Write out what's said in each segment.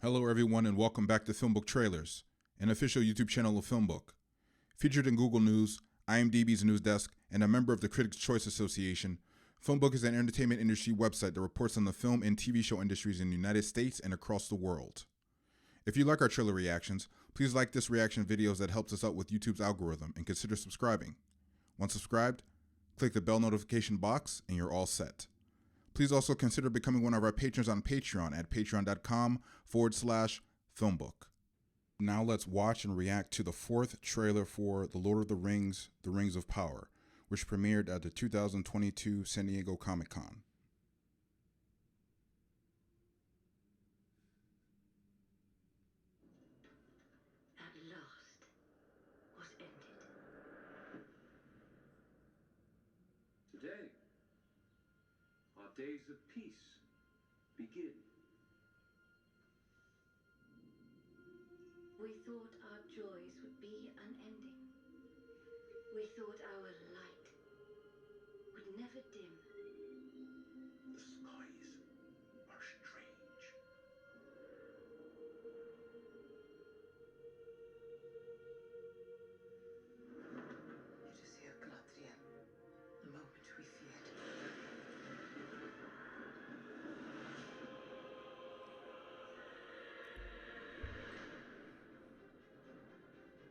Hello everyone and welcome back to FilmBookTrailers, an official YouTube channel of FilmBook. Featured in Google News, IMDb's news desk, and a member of the Critics' Choice Association, FilmBook is an entertainment industry website that reports on the film and TV show industries in the United States and across the world. If you like our trailer reactions, please like this reaction video as that helps us out with YouTube's algorithm and consider subscribing. Once subscribed, click the bell notification box and you're all set. Please also consider becoming one of our patrons on Patreon at patreon.com/filmbook. Now let's watch and react to the fourth trailer for The Lord of the Rings, The Rings of Power, which premiered at the 2022 San Diego Comic-Con. At last was ended. Today, our days of peace begin. We thought our joys would be unending. We thought our light would never dim. The skies are strange. It is here, Galadriel. The moment we feared.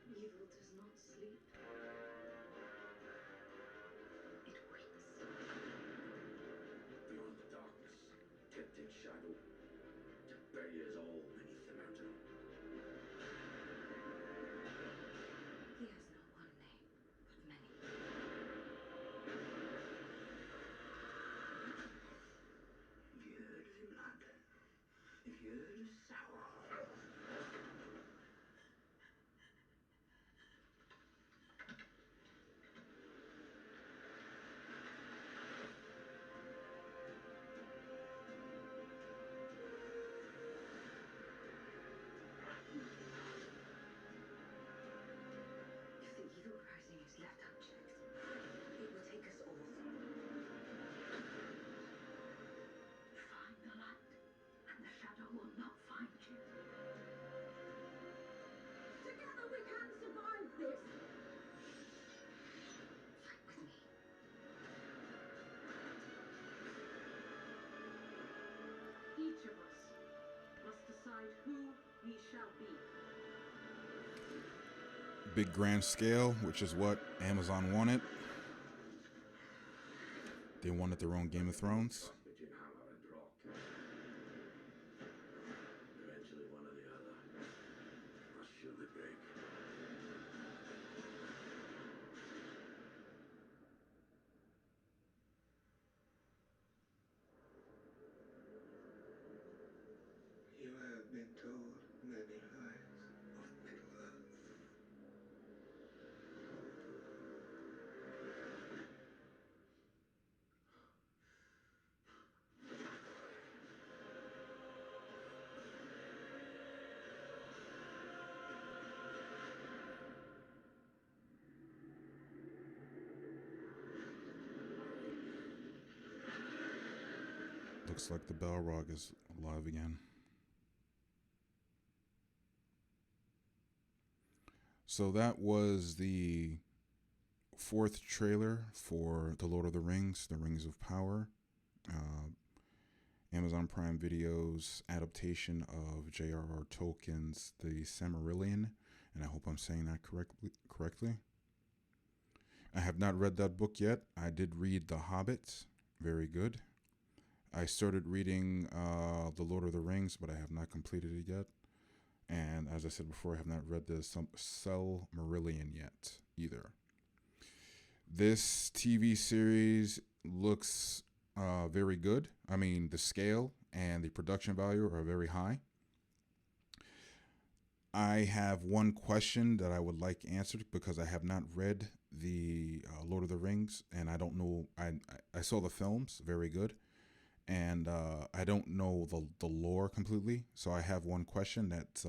Evil does not sleep. It waits. Beyond the darkness, tempting shadow, to bury us all beneath the mountain. He has not one name, but many. Gerd blood, Gerd sour. If the evil rising is left unchecked, it will take us all. Find the light, and the shadow will not find you. Together we can survive this! Fight with me. Each of us must decide who we shall be. Big grand scale, which is what Amazon wanted. They wanted their own Game of Thrones. Between hammer and rock. Eventually one or the other must surely break. You have been told many lies of Middle Earth. Looks like the Balrog is alive again. So that was the fourth trailer for The Lord of the Rings, The Rings of Power. Amazon Prime Video's adaptation of J.R.R. Tolkien's The Silmarillion, and I hope I'm saying that correctly. I have not read that book yet. I did read The Hobbit. Very good. I started reading The Lord of the Rings, but I have not completed it yet. And as I said before, I have not read the Silmarillion yet either. This TV series looks very good. I mean, the scale and the production value are very high. I have one question that I would like answered because I have not read the Lord of the Rings, and I don't know. I saw the films, very good. And I don't know the lore completely, so I have one question that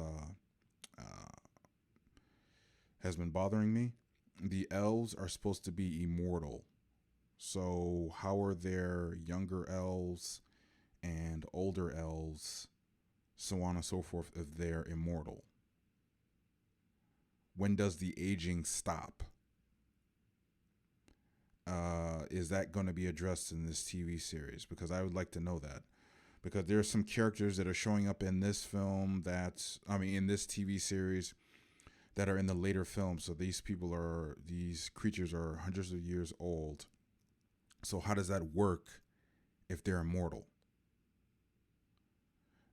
has been bothering me. The elves are supposed to be immortal, so how are there younger elves and older elves so on and so forth, if they're immortal? When does the aging stop? Is that going to be addressed in this TV series? Because I would like to know that. Because there are some characters that are showing up in this film in this TV series that are in the later films. So these creatures are hundreds of years old. So how does that work if they're immortal?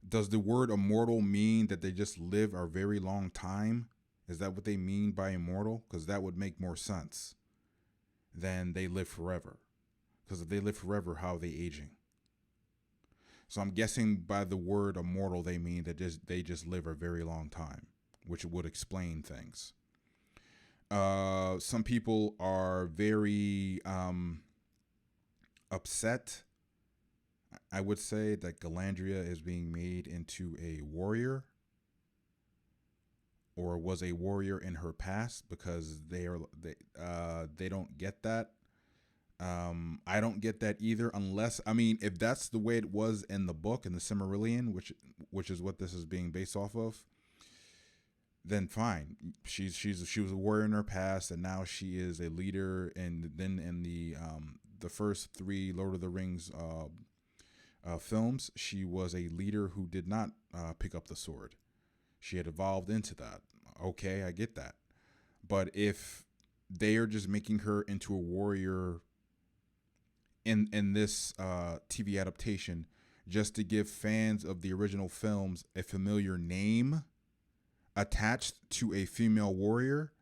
Does the word immortal mean that they just live a very long time? Is that what they mean by immortal? Because that would make more sense than they live forever. Because if they live forever, how are they aging? So I'm guessing by the word immortal, they mean that they just live a very long time, which would explain things. Some people are very upset, I would say, that Galandria is being made into a warrior, or was a warrior in her past, because they don't get that. I don't get that either, unless, if that's the way it was in the book, in the Silmarillion, which is what this is being based off of, then fine. She was a warrior in her past, and now she is a leader. And then in the first 3 Lord of the Rings films, she was a leader who did not pick up the sword. She had evolved into that. Okay, I get that. But if they are just making her into a warrior in this TV adaptation, just to give fans of the original films a familiar name attached to a female warrior,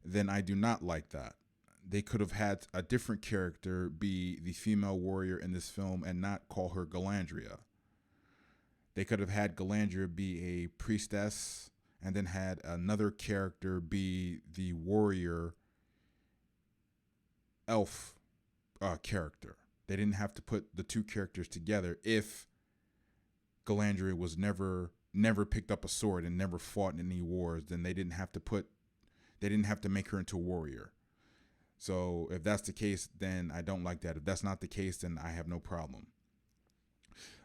then I do not like that. They could have had a different character be the female warrior in this film and not call her Galandria. They could have had Galandria be a priestess and then had another character be the warrior elf character. They didn't have to put the 2 characters together if Galandria was never picked up a sword and never fought in any wars. Then they didn't have to make her into a warrior. So if that's the case, then I don't like that. If that's not the case, then I have no problem.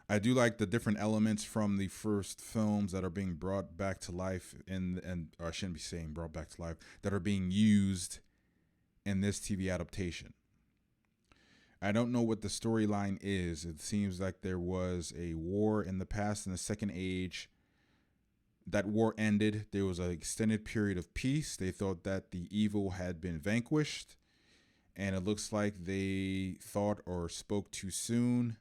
I do like the different elements from the first films that are being brought back to life or I shouldn't be saying brought back to life, that are being used in this TV adaptation. I don't know what the storyline is. It seems like there was a war in the past, in the Second Age. That war ended. There was an extended period of peace. They thought that the evil had been vanquished, and it looks like they thought or spoke too soon.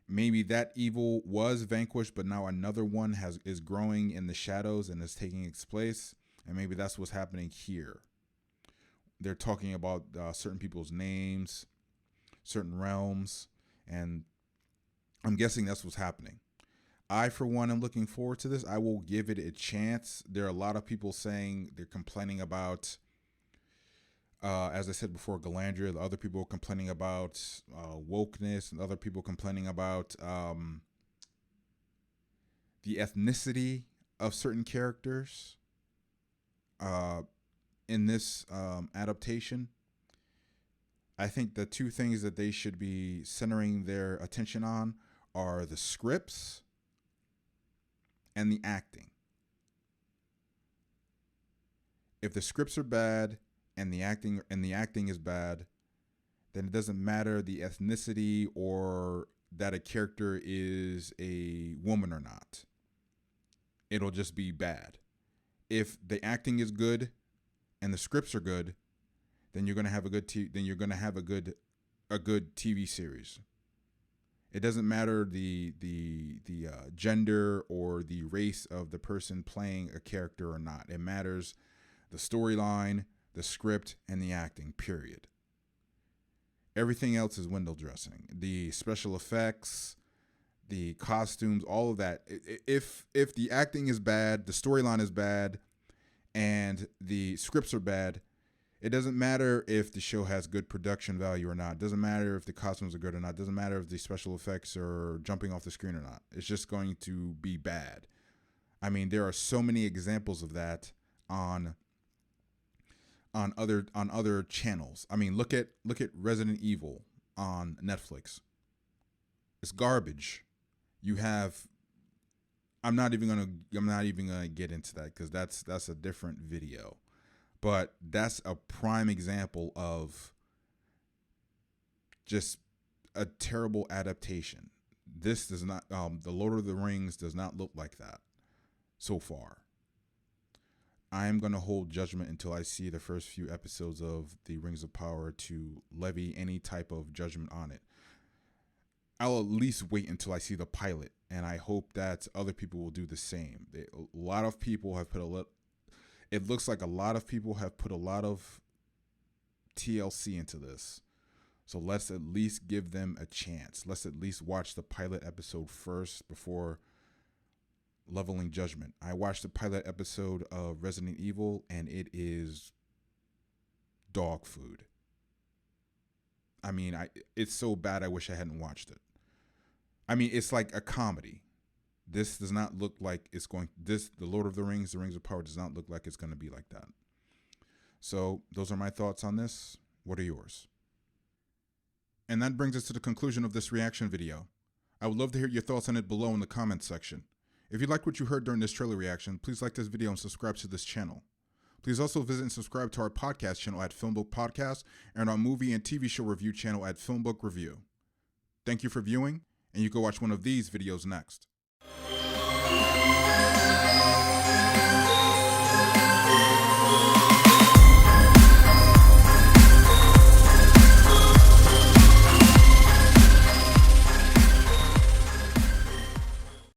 Maybe that evil was vanquished, but now another one is growing in the shadows and is taking its place, and maybe that's what's happening here. They're talking about certain people's names, certain realms, and I'm guessing that's what's happening. I, for one, am looking forward to this. I will give it a chance. There are a lot of people saying they're complaining about, as I said before, Galandria. The other people are complaining about wokeness, and other people complaining about the ethnicity of certain characters in this adaptation. I think the 2 things that they should be centering their attention on are the scripts and the acting. If the scripts are bad and the acting is bad, then it doesn't matter the ethnicity or that a character is a woman or not. It'll just be bad. If the acting is good and the scripts are good, then you're going to have a good TV series. It doesn't matter the gender or the race of the person playing a character or not. It matters the storyline, the script, and the acting, period. Everything else is window dressing. The special effects, the costumes, all of that. If the acting is bad, the storyline is bad, and the scripts are bad, it doesn't matter if the show has good production value or not. It doesn't matter if the costumes are good or not. It doesn't matter if the special effects are jumping off the screen or not. It's just going to be bad. There are so many examples of that on other channels. Look at Resident Evil on Netflix. It's garbage. You have I'm not even gonna get into that because that's a different video. But that's a prime example of just a terrible adaptation. This does not, the Lord of the Rings does not look like that so far. I am going to hold judgment until I see the first few episodes of the Rings of Power to levy any type of judgment on it. I'll at least wait until I see the pilot, and I hope that other people will do the same. A lot of people have put it looks like a lot of people have put a lot of TLC into this. So let's at least give them a chance. Let's at least watch the pilot episode first before leveling judgment. I watched the pilot episode of Resident Evil, and it is dog food. I mean, it's so bad I wish I hadn't watched it. I mean, it's like a comedy. This does not look like it's going, the Lord of the Rings of Power does not look like it's going to be like that. So those are my thoughts on this. What are yours? And that brings us to the conclusion of this reaction video. I would love to hear your thoughts on it below in the comments section. If you liked what you heard during this trailer reaction, please like this video and subscribe to this channel. Please also visit and subscribe to our podcast channel at FilmBook Podcast and our movie and TV show review channel at FilmBook Review. Thank you for viewing, and you can watch one of these videos next.